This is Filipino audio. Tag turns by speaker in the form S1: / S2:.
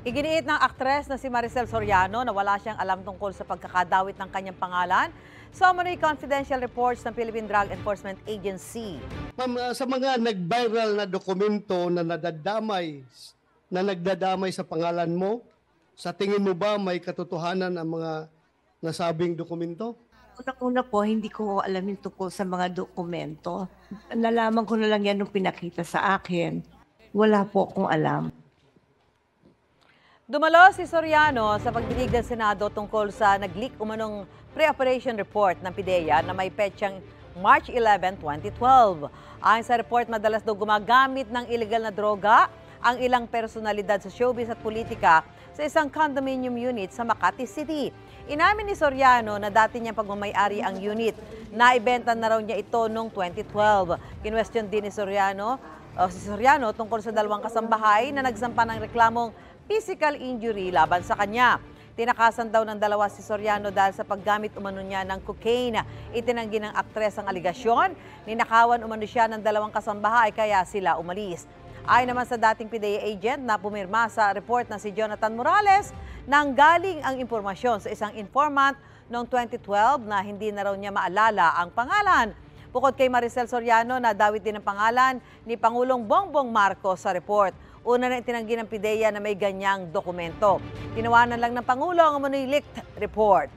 S1: Iginiit ng aktres na si Maricel Soriano na wala siyang alam tungkol sa pagkakadawit ng kanyang pangalan sa umano'y confidential reports ng Philippine Drug Enforcement Agency.
S2: Ma'am, sa mga nag-viral na dokumento na nagdadamay sa pangalan mo, sa tingin mo ba may katotohanan ang mga nasabing dokumento?
S3: Unang-una po, hindi ko alam yung tungkol sa mga dokumento. Nalaman ko na lang yan nung pinakita sa akin. Wala po akong alam.
S1: Dumalo si Soriano sa pagdinig ng Senado tungkol sa nag-leak umanong pre-operation report ng PIDEA na may petsang March 11, 2012. Ayon sa report, madalas daw gumagamit ng illegal na droga ang ilang personalidad sa showbiz at politika sa isang condominium unit sa Makati City. Inamin ni Soriano na dati niyang pagmamayari ang unit. Naibenta na raw niya ito noong 2012. Kinwestiyon din ni si Soriano tungkol sa dalawang kasambahay na nagsampa ng reklamong physical injury laban sa kanya. Tinakasan daw ng dalawa si Soriano dahil sa paggamit umano niya ng cocaine. Itinanggi ng aktres ang aligasyon. Ninakawan umano siya ng dalawang kasambahay kaya sila umalis. Ayon naman sa dating PIDEA agent na pumirma sa report na si Jonathan Morales, nanggaling ang impormasyon sa isang informant noong 2012 na hindi na raw niya maalala ang pangalan. Bukod kay Maricel Soriano, nadawit din ang pangalan ni Pangulong Bongbong Marcos sa report. Una na itinanggi ng PIDEA na may ganyang dokumento. Tinawanan lang ng Pangulo ang umano'y leaked report.